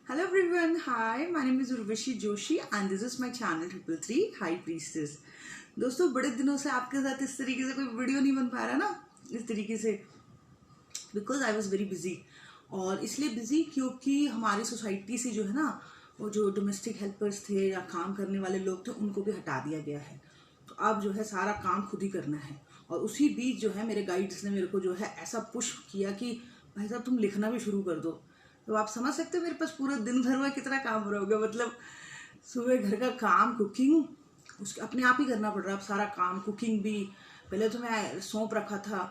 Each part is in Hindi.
Hello everyone, hi, my name is Urvashi Joshi and this is my channel 333 High Priestess। दोस्तों बड़े दिनों से आपके साथ इस तरीके से कोई वीडियो नहीं बन पा रहा ना, इस तरीके से because I was very busy. और इसलिए बिजी क्योंकि हमारी सोसाइटी से जो है ना, वो जो डोमेस्टिक हेल्पर्स थे या काम करने वाले लोग थे उनको भी हटा दिया गया है। तो अब जो है सारा काम खुद ही करना है। और उसी बीच जो है मेरे गाइड्स ने मेरे को जो है ऐसा पुश किया कि भाई साहब तुम लिखना भी शुरू कर दो। तो आप समझ सकते हो मेरे पास पूरे दिन भर में कितना काम रहोगे। मतलब सुबह घर का काम, कुकिंग, उसके अपने आप ही करना पड़ रहा है अब सारा काम। कुकिंग भी पहले तो मैं सौंप रखा था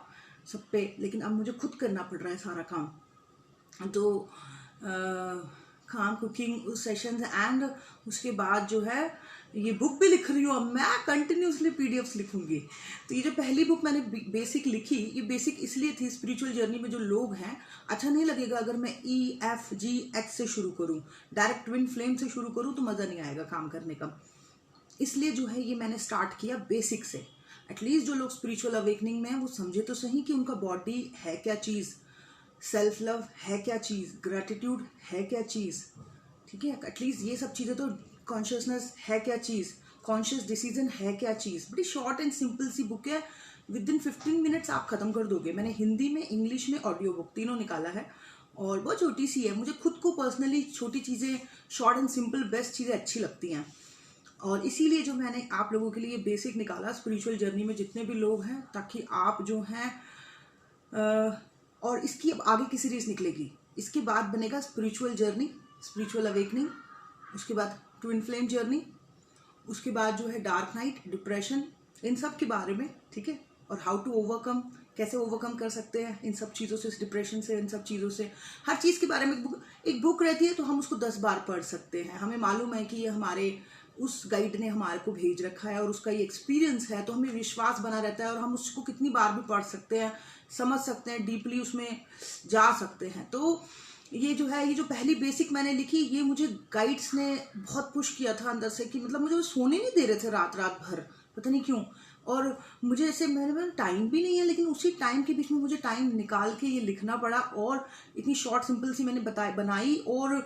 सब पे, लेकिन अब मुझे खुद करना पड़ रहा है सारा काम। तो काम, कुकिंग, उस सेशंस एंड उसके बाद जो है ये बुक भी लिख रही हूँ। अब मैं कंटिन्यूसली पीडीएफ्स लिखूंगी। तो ये जो पहली बुक मैंने बेसिक लिखी, ये बेसिक इसलिए थी, स्पिरिचुअल जर्नी में जो लोग हैं, अच्छा नहीं लगेगा अगर मैं EFGH से शुरू करूँ, डायरेक्ट ट्विन फ्लेम से शुरू करूँ तो मज़ा नहीं आएगा काम करने का। इसलिए जो है ये मैंने स्टार्ट किया बेसिक से। एटलीस्ट जो लोग स्पिरिचुअल अवेकनिंग में हैं वो समझे तो सही कि उनका बॉडी है क्या चीज़, सेल्फ लव है क्या चीज़, ग्रैटिट्यूड है क्या चीज़, ठीक है। एटलीस्ट ये सब चीज़ें तो, कॉन्शियसनेस है क्या चीज़, कॉन्शियस डिसीजन है क्या चीज़। बड़ी शॉर्ट एंड सिंपल सी बुक है, विद इन 15 मिनट्स आप खत्म कर दोगे। मैंने हिंदी में, इंग्लिश में ऑडियो बुक तीनों निकाला है और बहुत छोटी सी है। मुझे खुद को पर्सनली छोटी चीज़ें, शॉर्ट एंड सिंपल बेस्ट चीज़ें अच्छी लगती हैं। और इसीलिए जो मैंने आप लोगों के लिए बेसिक निकाला स्पिरिचुअल जर्नी में जितने भी लोग हैं, ताकि आप जो हैं और इसकी अब आगे की सीरीज निकलेगी। इसके बाद बनेगा स्पिरिचुअल जर्नी, स्पिरिचुअल अवेकनिंग, उसके बाद ट्विन फ्लेम जर्नी, उसके बाद जो है डार्क नाइट, डिप्रेशन, इन सब के बारे में, ठीक है। और हाउ टू ओवरकम, कैसे ओवरकम कर सकते हैं इन सब चीज़ों से, डिप्रेशन से, इन सब चीज़ों से। हर चीज़ के बारे में एक बुक रहती है तो हम उसको 10 बार पढ़ सकते हैं। हमें मालूम है कि ये हमारे उस गाइड ने हमारे को भेज रखा है और उसका ये एक्सपीरियंस है, तो हमें विश्वास बना रहता है और हम उसको कितनी बार भी पढ़ सकते हैं, समझ सकते हैं, डीपली उसमें जा सकते हैं। तो ये जो है, ये जो पहली बेसिक मैंने लिखी, ये मुझे गाइड्स ने बहुत पुश किया था अंदर से कि मतलब मुझे वो सोने नहीं दे रहे थे रात रात भर, पता नहीं क्यों। और मुझे ऐसे, मेरे टाइम भी नहीं है, लेकिन उसी टाइम के बीच में मुझे टाइम निकाल के ये लिखना पड़ा। और इतनी शॉर्ट सिंपल सी मैंने बनाई और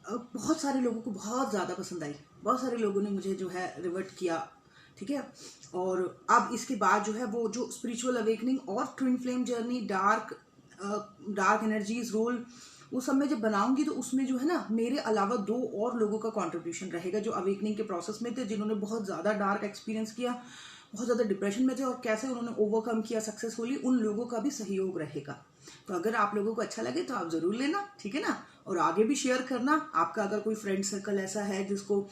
बहुत सारे लोगों को बहुत ज़्यादा पसंद आई। बहुत सारे लोगों ने मुझे जो है रिवर्ट किया, ठीक है। और अब इसके बाद जो है वो जो स्पिरिचुअल अवेकनिंग और twin flame journey, dark energies role, वो सब मैं जब बनाऊंगी तो उसमें जो है ना, मेरे अलावा 2 और लोगों का कंट्रीब्यूशन रहेगा जो अवेकनिंग के प्रोसेस में थे, जिन्होंने बहुत ज़्यादा डार्क एक्सपीरियंस किया, बहुत ज़्यादा डिप्रेशन में थे और कैसे उन्होंने ओवरकम किया सक्सेसफुली, उन लोगों का भी सहयोग रहेगा। तो अगर आप लोगों को अच्छा लगे तो आप ज़रूर लेना, ठीक है ना। और आगे भी शेयर करना। आपका अगर कोई फ्रेंड सर्कल ऐसा है जिसको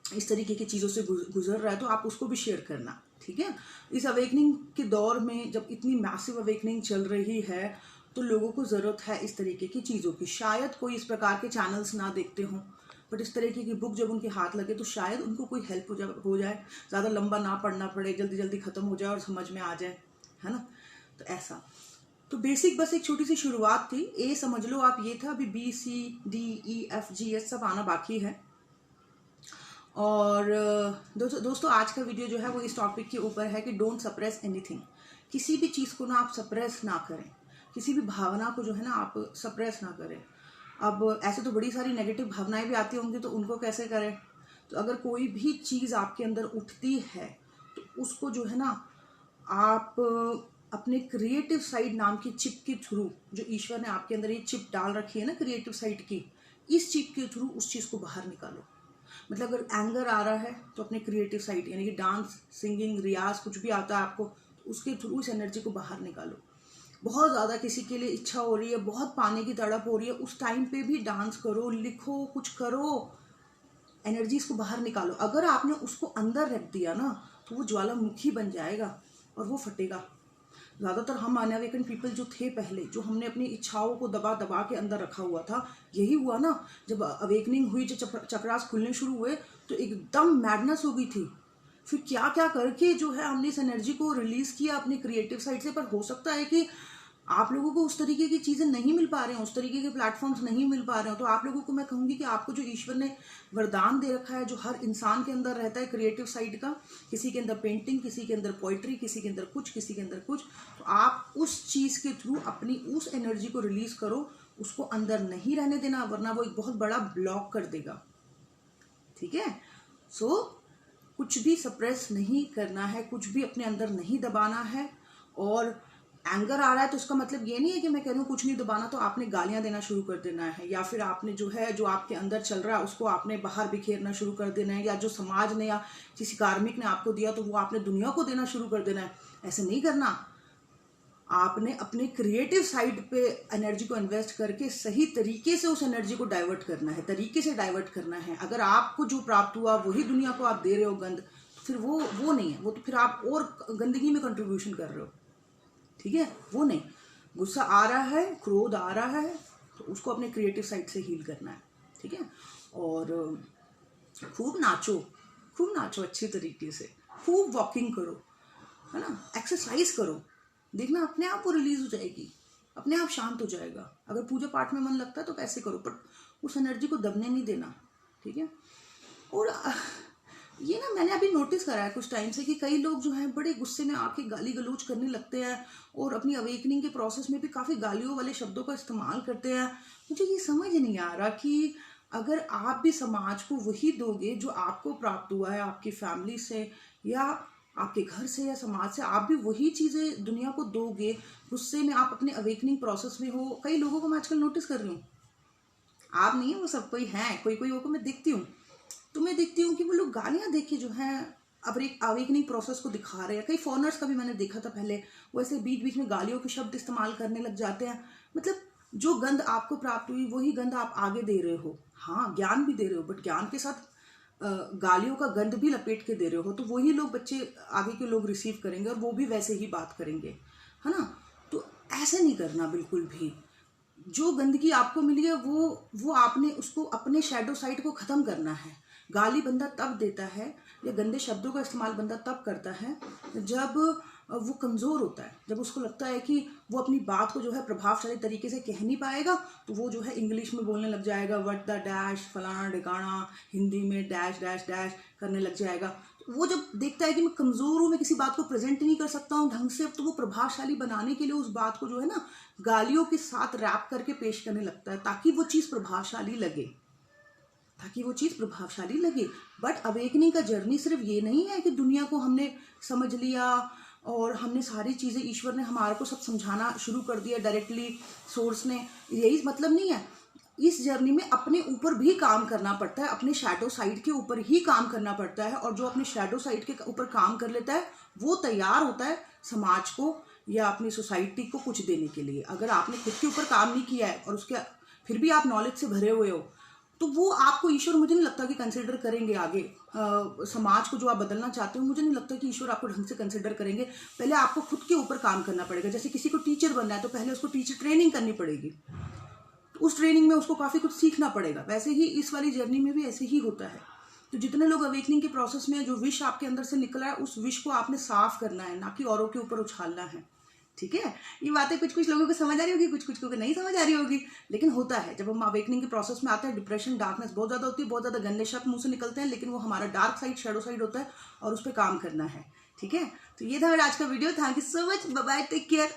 इस तरीके की चीज़ों से गुजर रहा है तो आप उसको भी शेयर करना, ठीक है। इस अवेकनिंग के दौर में जब इतनी मैसिव अवेकनिंग चल रही है तो लोगों को ज़रूरत है इस तरीके की चीज़ों की। शायद कोई इस प्रकार के चैनल्स ना देखते हों, बट इस तरीके की बुक जब उनके हाथ लगे तो शायद उनको कोई हेल्प हो जाए, ज़्यादा लंबा ना पढ़ना पड़े, जल्दी जल्दी ख़त्म हो जाए और समझ में आ जाए, है ना। तो ऐसा, तो बेसिक बस एक छोटी सी शुरुआत थी। ए समझ लो आप, ये था। अभी BCDEFGH सब आना बाकी है। और दोस्तों आज का वीडियो जो है वो इस टॉपिक के ऊपर है कि डोंट सप्रेस एनीथिंग। किसी भी चीज़ को ना आप सप्रेस ना करें, किसी भी भावना को जो है ना आप सप्रेस ना करें। अब ऐसे तो बड़ी सारी नेगेटिव भावनाएं भी आती होंगी, तो उनको कैसे करें। तो अगर कोई भी चीज़ आपके अंदर उठती है तो उसको जो है ना आप अपने क्रिएटिव साइड नाम की चिप के थ्रू, जो ईश्वर ने आपके अंदर ये चिप डाल रखी है ना क्रिएटिव साइड की, इस चिप के थ्रू उस चीज़ को बाहर निकालो। मतलब अगर एंगर आ रहा है तो अपने क्रिएटिव साइड यानी कि डांस, सिंगिंग, रियाज, कुछ भी आता है आपको, तो उसके थ्रू इस एनर्जी को बाहर निकालो। बहुत ज़्यादा किसी के लिए इच्छा हो रही है, बहुत पाने की तड़प हो रही है, उस टाइम पे भी डांस करो, लिखो, कुछ करो, एनर्जीज को बाहर निकालो। अगर आपने उसको अंदर रख दिया ना तो वो ज्वालामुखी बन जाएगा और वो फटेगा। ज़्यादातर हम अनअवेकन पीपल जो थे पहले, जो हमने अपनी इच्छाओं को दबा दबा के अंदर रखा हुआ था, यही हुआ ना जब अवेकनिंग हुई, जब चक्रास खुलने शुरू हुए तो एकदम मैडनेस हो गई थी। फिर क्या क्या करके जो है हमने इस एनर्जी को रिलीज किया अपने क्रिएटिव साइड से। पर हो सकता है कि आप लोगों को उस तरीके की चीज़ें नहीं मिल पा रहे हैं, उस तरीके के प्लेटफॉर्म्स नहीं मिल पा रहे हो, तो आप लोगों को मैं कहूँगी कि आपको जो ईश्वर ने वरदान दे रखा है, जो हर इंसान के अंदर रहता है क्रिएटिव साइड का, किसी के अंदर पेंटिंग, किसी के अंदर पोइट्री, किसी के अंदर कुछ, किसी के अंदर कुछ, तो आप उस चीज़ के थ्रू अपनी उस एनर्जी को रिलीज करो। उसको अंदर नहीं रहने देना, वरना वो एक बहुत बड़ा ब्लॉक कर देगा। ठीक है, सो कुछ भी सप्रेस नहीं करना है, कुछ भी अपने अंदर नहीं दबाना है। और एंगर आ रहा है तो उसका मतलब ये नहीं है कि मैं कह रही हूँ कुछ नहीं दबाना तो आपने गालियां देना शुरू कर देना है, या फिर आपने जो है जो आपके अंदर चल रहा है उसको आपने बाहर बिखेरना शुरू कर देना है, या जो समाज ने या किसी कार्मिक ने आपको दिया तो वो आपने दुनिया को देना शुरू कर देना है। ऐसे नहीं करना। आपने अपने क्रिएटिव साइड पे एनर्जी को इन्वेस्ट करके सही तरीके से उस एनर्जी को डाइवर्ट करना है, तरीके से डाइवर्ट करना है। अगर आपको जो प्राप्त हुआ वही दुनिया को आप दे रहे हो गंद, तो फिर वो नहीं है, वो तो फिर आप और गंदगी में कंट्रीब्यूशन कर रहे हो। ठीक है, वो नहीं। गुस्सा आ रहा है, क्रोध आ रहा है, तो उसको अपने क्रिएटिव साइड से हील करना है। ठीक है, और खूब नाचो अच्छी तरीके से, खूब वॉकिंग करो, है ना, एक्सरसाइज करो, देखना अपने आप वो रिलीज हो जाएगी, अपने आप शांत हो जाएगा। अगर पूजा पाठ में मन लगता है तो वैसे करो, पर उस एनर्जी को दबने नहीं देना। ठीक है, और ये ना मैंने अभी नोटिस करा है कुछ टाइम से कि कई लोग जो हैं बड़े गुस्से में आके गाली गलौज करने लगते हैं, और अपनी अवेकनिंग के प्रोसेस में भी काफ़ी गालियों वाले शब्दों का इस्तेमाल करते हैं। मुझे ये समझ नहीं आ रहा कि अगर आप भी समाज को वही दोगे जो आपको प्राप्त हुआ है आपकी फैमिली से या आपके घर से या समाज से, आप भी वही चीज़ें दुनिया को दोगे, गुस्से में आप अपने अवेकनिंग प्रोसेस में हो। कई लोगों को मैं आजकल नोटिस कर रही हूँ, आप नहीं, वो सब कोई हैं, कोई कोई को मैं देखती हूँ, तो मैं देखती हूँ कि वो लोग गालियाँ देख के जो है अब एक अवेकनिंग प्रोसेस को दिखा रहे हैं। कई फॉरनर्स का भी मैंने देखा था पहले, वो ऐसे बीच बीच में गालियों के शब्द इस्तेमाल करने लग जाते हैं। मतलब जो गंध आपको प्राप्त हुई वही गंध आप आगे दे रहे हो। हाँ, ज्ञान भी दे रहे हो, बट ज्ञान के साथ गालियों का गंध भी लपेट के दे रहे हो, तो वही लोग बच्चे आगे के लोग रिसीव करेंगे और वो भी वैसे ही बात करेंगे, है ना। तो ऐसे नहीं करना बिल्कुल भी। जो गंदगी आपको मिली है वो आपने उसको अपने शैडो साइड को ख़त्म करना है। गाली बंदा तब देता है या गंदे शब्दों का इस्तेमाल बंदा तब करता है जब वो कमज़ोर होता है, जब उसको लगता है कि वो अपनी बात को जो है प्रभावशाली तरीके से कह नहीं पाएगा, तो वो जो है इंग्लिश में बोलने लग जाएगा, व्हाट द डैश, फलाना ढिकाना, हिंदी में डैश डैश डैश करने लग जाएगा। तो वो जब देखता है कि मैं कमज़ोर हूँ, मैं किसी बात को प्रेजेंट नहीं कर सकता हूँ ढंग से, तो वो प्रभावशाली बनाने के लिए उस बात को जो है ना गालियों के साथ रैप करके पेश करने लगता है, ताकि वो चीज़ प्रभावशाली लगे। बट अवेकनिंग का जर्नी सिर्फ ये नहीं है कि दुनिया को हमने समझ लिया और हमने सारी चीज़ें, ईश्वर ने हमारे को सब समझाना शुरू कर दिया डायरेक्टली, सोर्स ने, यही मतलब नहीं है। इस जर्नी में अपने ऊपर भी काम करना पड़ता है, अपने शैडो साइड के ऊपर ही काम करना पड़ता है। और जो अपने शैडो साइड के ऊपर काम कर लेता है वो तैयार होता है समाज को या अपनी सोसाइटी को कुछ देने के लिए। अगर आपने खुद के ऊपर काम नहीं किया है और उसके फिर भी आप नॉलेज से भरे हुए हो, तो वो आपको ईश्वर, मुझे नहीं लगता कि कंसिडर करेंगे आगे। समाज को जो आप बदलना चाहते हो, मुझे नहीं लगता कि ईश्वर आपको ढंग से कंसिडर करेंगे। पहले आपको खुद के ऊपर काम करना पड़ेगा। जैसे किसी को टीचर बनना है तो पहले उसको टीचर ट्रेनिंग करनी पड़ेगी, तो उस ट्रेनिंग में उसको काफ़ी कुछ सीखना पड़ेगा। वैसे ही इस वाली जर्नी में भी ऐसे ही होता है। तो जितने लोग अवेकनिंग के प्रोसेस में जो विश आपके अंदर से निकला है, उस विश को आपने साफ करना है, ना कि औरों के ऊपर उछालना है। ठीक है, ये बातें कुछ कुछ लोगों को समझ आ रही होगी, कुछ कुछ को नहीं समझ आ रही होगी, लेकिन होता है जब हम अवेकनिंग के प्रोसेस में आते हैं। डिप्रेशन, डार्कनेस बहुत ज़्यादा होती है, बहुत ज़्यादा गंदे शब्द मुंह से निकलते हैं, लेकिन वो हमारा डार्क साइड, शैडो साइड होता है और उस पर काम करना है। ठीक है, तो ये था मेरा आज का video. Thank you so much, bye bye, take care.